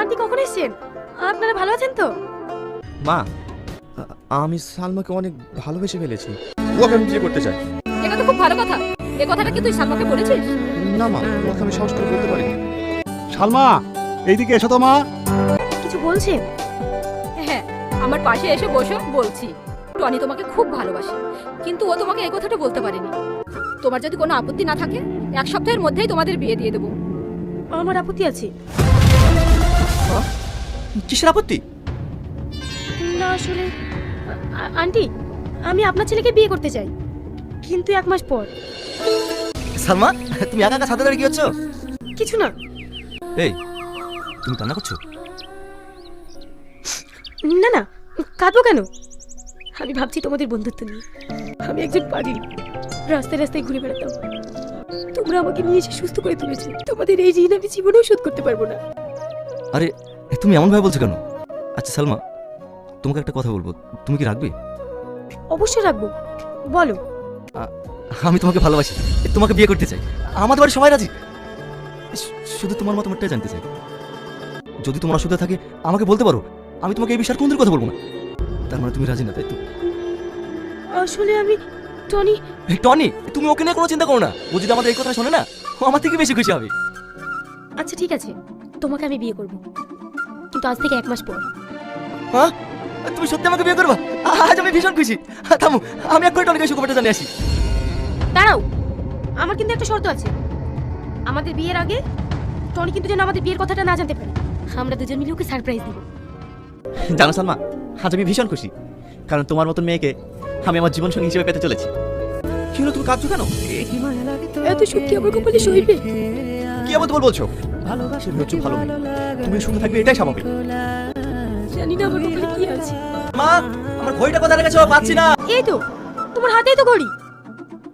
Aunty কখন এসেছেন? আপনারা ভালো আছেন তো? মা, আমি সালমাকে অনেক ভালোবেসে ফেলেছি। ওকে আমি বিয়ে করতে চাই। এটা তো খুব ভালো কথা। এই কথাটা কি তুই সালমাকে বলেছিস? না মা, ওকে আমি সাহস করে বলতে পারিনি। সালমা, এইদিকে এসো তো মা। কিছু বলছেন? হ্যাঁ, আমার পাশে এসে বসো, বলছি। টনি তোমাকে খুব ভালোবাসে, কিন্তু ও তোমাকে এই কথাটা বলতে পারেনি। তোমার যদি কোনো আপত্তি না থাকে, 1 সপ্তাহের মধ্যেই তোমাদের বিয়ে দিয়ে দেবো। আমার আপত্তি আছে। কিসের আপত্তি? না আসলে আন্টি, আমি আপনার ছেলেকে বিয়ে করতে চাই, কিন্তু 1 মাস পর। সালমা, তুমি একা একা ছাদে দাঁড়িয়ে কি হচ্ছ? কিছু না। এই, তুমি কান্না করছো? না না, কাঁদবো কেন? আমি ভাবছি তোমাদের বন্ধুত্ব নিয়ে। আমি একজন পাগলি, রাস্তায় রাস্তায় ঘুরে বেড়াতাম। তোমরা আমাকে নিয়ে এসে সুস্থ করে তুলেছে। তোমাদের এই ঋণ আমি জীবনেও শোধ করতে পারবো না। আরে তুমি এমন ভাবে বলছো কেন? আচ্ছা সালমা, তোমাকে একটা কথা বলবো, তুমি কি রাখবে? অবশ্যই রাখবো, বলো। আমি তোমাকে ভালোবাসি, তোমাকে বিয়ে করতে চাই। আমাদের বাড়ির সবাই রাজি। শুধু তোমার মতামতটাই জানতে চাই। যদি তোমার অসুবিধা থাকে আমাকে বলতে পারো, আমি তোমাকে এই বিষয়ে কোনদিন কথা বলবো না। তার মানে তুমি রাজি না, তাই তো? আসলে আমি টনি। টনি, তুমি ওকে নিয়ে কোনো চিন্তা করো না। ও যদি আমাদের এই কথা শোনে না, ও আমার থেকে বেশি খুশি হবে। আচ্ছা ঠিক আছে, তোমাকে আমি বিয়ে করব, কিন্তু আজ থেকে 1 মাস পর। হ্যাঁ, তুমি সত্যি আমাকে বিয়ে করবা? আজ আমি ভীষণ খুশি। থামো, আমি এক করে টনিকে সুখবরটা জানিয়ে আসি। দাঁড়াও, আমার কিন্তু একটা শর্ত আছে। আমাদের বিয়ের আগে টনি কিন্তু যেন আমাদের বিয়ের কথাটা না জানতে পারে। আমরা দুজন মিলে ওকে সারপ্রাইজ দিব। জানো সালমা, আজ আমি ভীষণ খুশি, কারণ তোমার মতন মেয়েকে আমি আমার জীবন সঙ্গী হিসেবে পেতে চলেছি। কি হলো, তুমি কাঁদছো কেন? এত সত্যি আমার কপালে সইবে? কি আবার তুমি বলছো? তুমি হচ্ছে ভালো মেয়ে, তুমি সুখে থাকবে এটাই স্বাভাবিক। জানি না আমার কপালে কি আছে। মা, আমার ঘড়িটা কোথায় রেখেছো? পাচ্ছি না। এই তো, তোমার হাতেই তো ঘড়ি।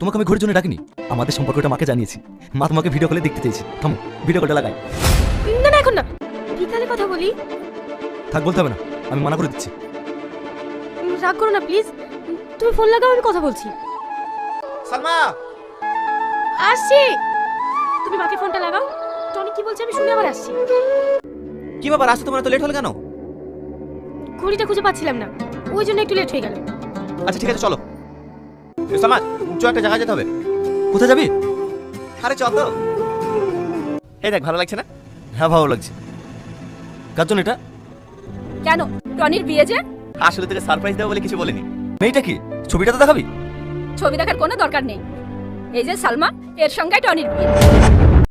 তোমাকে আমি ঘড়ির জন্য ডাকিনি, আমাদের সম্পর্কটা মাকে জানিয়েছি। মা তোমাকে ভিডিও কলে দেখতে চেয়েছি। থামো, ভিডিও কলটা লাগাই। না না, এখন না, বিকালে কথা বলি। থাক, বলতে হবে না, আমি মানা করে দিচ্ছি। রাগ করো না প্লিজ, তুমি ফোন লাগাও, আমি কথা বলছি। সালমা, আসছি। তুমি মাকে ফোনটা লাগাও। টনি কি বলছে আমি শুনে আবার আসছি। কি ব্যাপার, আসতে তোমার এত লেট হলো কেন? ঘড়িটা খুঁজে পাচ্ছিলাম না, ওই জন্য একটু লেট হয়ে গেল। আচ্ছা ঠিক আছে, চলো। সালমা, চল, একটা জায়গায় যেতে হবে। কোথায় যাবি? আরে চল তো। এই দেখ, ভালো লাগছে না? হ্যাঁ, ভালো লাগছে। কার জন্য এটা? কেন, টনির বিয়ে যে। আসলে তোকে সারপ্রাইজ দেবো বলে কিছু বলিনি। মেয়েটা কি? ছবিটা তো দেখাবি। ছবি দেখার কোনো দরকার নেই। এই যে সালমা, এর সঙ্গে টনির বিয়ে।